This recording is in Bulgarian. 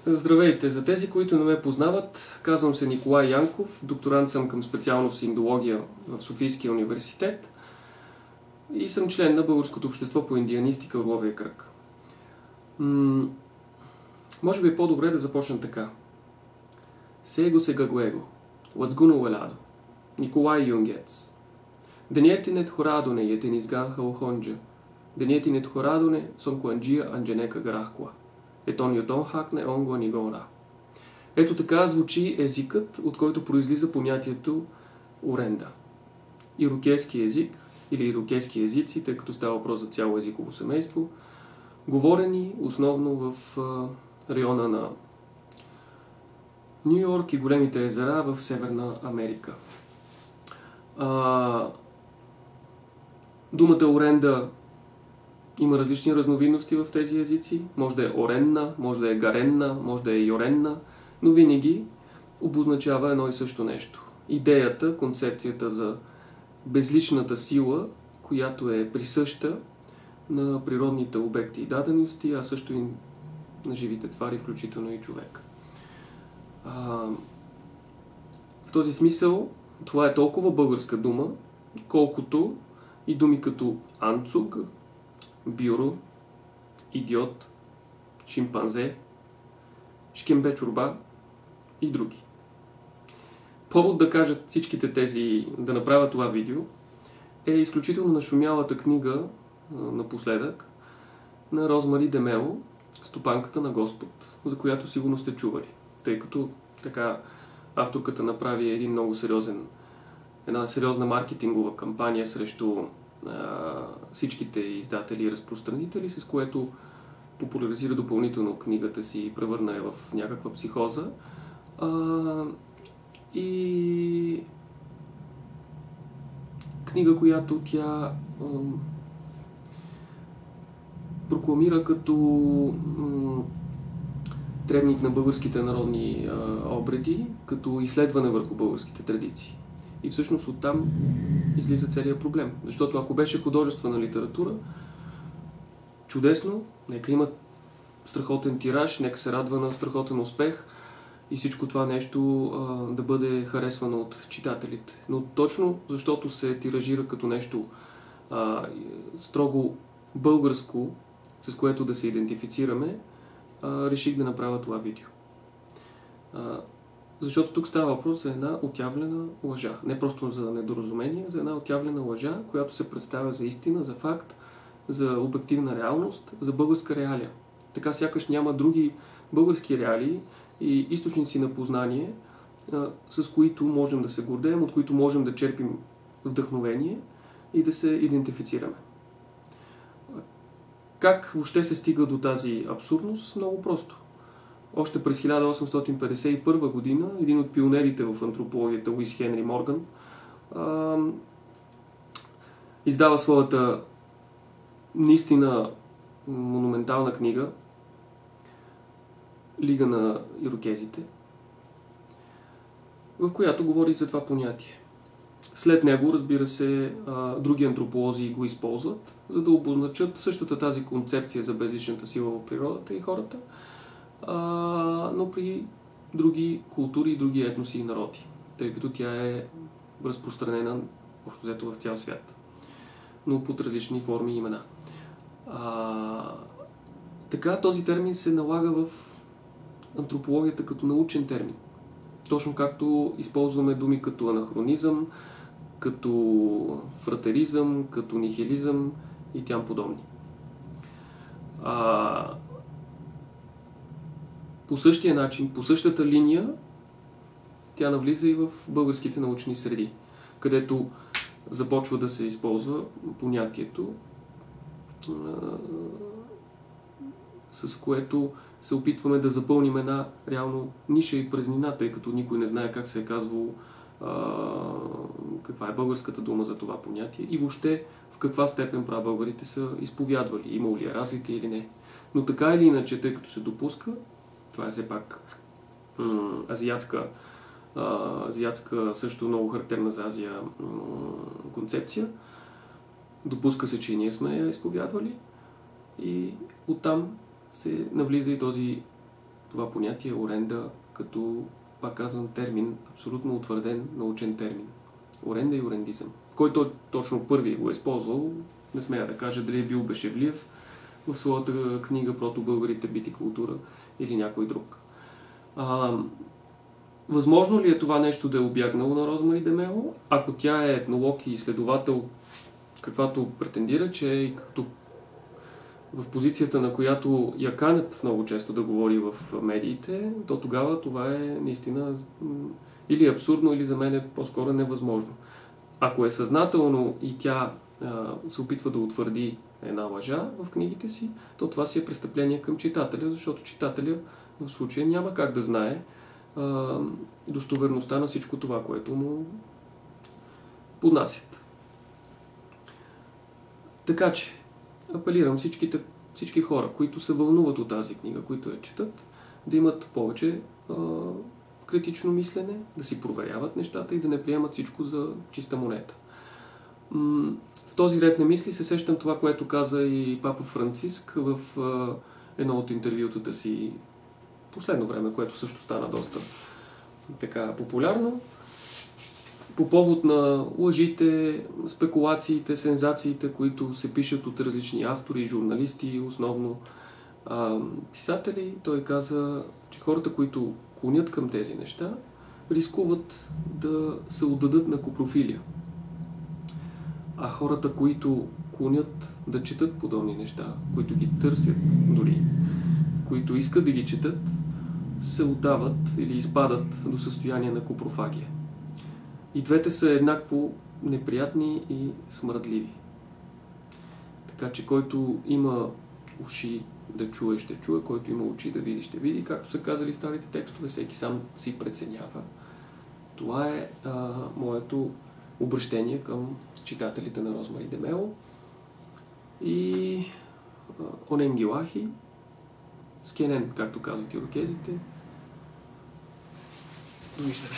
Здравейте! За тези, които не ме познават, казвам се Николай Янков, докторант съм към специалност индология в Софийския университет и съм член на Българското общество по индианистика Орловия кръг. Може би е по-добре да започна така. Сега сегагуего, лацгуно веладо, Николай Юнгец. Денетинет хорадоне етенизганха охонджа, денетинет хорадоне сонкуанджия андженека грахкла. Етон ютон хакне онго нигора. Ето така звучи езикът, от който произлиза понятието оренда. Ирокезски език или ирокезски езици, тъй като става въпрос за цяло езиково семейство, говорени основно в района на Ню Йорк и големите езера в Северна Америка. Думата оренда има различни разновидности в тези езици. Може да е оренна, може да е гаренна, може да е йоренна, но винаги обозначава едно и също нещо. Идеята, концепцията за безличната сила, която е присъща на природните обекти и дадености, а също и на живите твари, включително и човек. В този смисъл това е толкова българска дума, колкото и думи като анцуг, бюро, идиот, шимпанзе, шкембе чорба и други. Повод да кажат всичките тези, да направят това видео, е изключително нашумялата книга напоследък на Розмари Демело, Стопанката на Господ, за която сигурно сте чували, тъй като така авторката направи една сериозна маркетингова кампания срещу всичките издатели и разпространители, с което популяризира допълнително книгата си и превърна я в някаква психоза. И книга, която тя прокламира като требник на българските народни обреди, като изследване върху българските традиции. И всъщност оттам излиза целият проблем. Защото ако беше художествена литература, чудесно, нека има страхотен тираж, нека се радва на страхотен успех и всичко това нещо да бъде харесвано от читателите. Но точно защото се тиражира като нещо строго българско, с което да се идентифицираме, реших да направя това видео. Защото тук става въпрос за една отявлена лъжа. Не просто за недоразумение, за една отявлена лъжа, която се представя за истина, за факт, за обективна реалност, за българска реалия. Така сякаш няма други български реалии и източници на познание, с които можем да се гордеем, от които можем да черпим вдъхновение и да се идентифицираме. Как въобще се стига до тази абсурдност? Много просто. Още през 1851 година един от пионерите в антропологията, Луис Хенри Морган, издава своята наистина монументална книга Лига на ирокезите, в която говори за това понятие. След него, разбира се, други антрополози го използват, за да обозначат същата тази концепция за безличната сила в природата и хората, но при други култури и други етноси и народи, тъй като тя е разпространена общо взето в цял свят, но под различни форми и имена. Така този термин се налага в антропологията като научен термин. Точно както използваме думи като анахронизъм, като фратеризъм, като нихилизъм и тям подобни. По същия начин, по същата линия, тя навлиза и в българските научни среди, където започва да се използва понятието, с което се опитваме да запълним една реално ниша и празнина, тъй като никой не знае как се е казвало, каква е българската дума за това понятие и въобще в каква степен прабългарите са изповядвали, имало ли е разлика или не. Но така или иначе, тъй като се допуска, това е все пак азиатска, също много характерна за Азия концепция. Допуска се, че и ние сме я изповядвали и оттам се навлиза и този това понятие оренда като, пак казвам, термин, абсолютно утвърден научен термин. Оренда и орендизъм. Който точно първи го е използвал, не смея да кажа дали е бил Бешевлиев в своята книга "Протобългарите, бит и култура" или някой друг. Възможно ли е това нещо да е обягнало на Розмари Демело, ако тя е етнолог и изследовател, каквато претендира, че е като в позицията, на която я канят много често да говори в медиите, то тогава това е наистина или абсурдно, или за мен е по-скоро невъзможно. Ако е съзнателно и тя се опитва да утвърди една лъжа в книгите си, то това си е престъпление към читателя, защото читателя в случая няма как да знае достоверността на всичко това, което му поднасят. Така че, апелирам всички хора, които се вълнуват от тази книга, които я четат, да имат повече критично мислене, да си проверяват нещата и да не приемат всичко за чиста монета. В този ред на мисли се сещам това, което каза и папа Франциск в едно от интервютата си последно време, което също стана доста така популярно, по повод на лъжите, спекулациите, сензациите, които се пишат от различни автори, журналисти, основно писатели. Той каза, че хората, които клонят към тези неща, рискуват да се отдадат на копрофилия. А хората, които клонят да четат подобни неща, които ги търсят дори, които искат да ги четат, се отдават или изпадат до състояние на копрофагия. И двете са еднакво неприятни и смръдливи. Така че който има уши да чуе, ще чуе, който има очи да види, ще види. Както са казали старите текстове, всеки сам си преценява. Това е моето обръщение към читателите на Розмари Демело. И Оненгилахи, скенен, както казват ирокезите. Довиждане.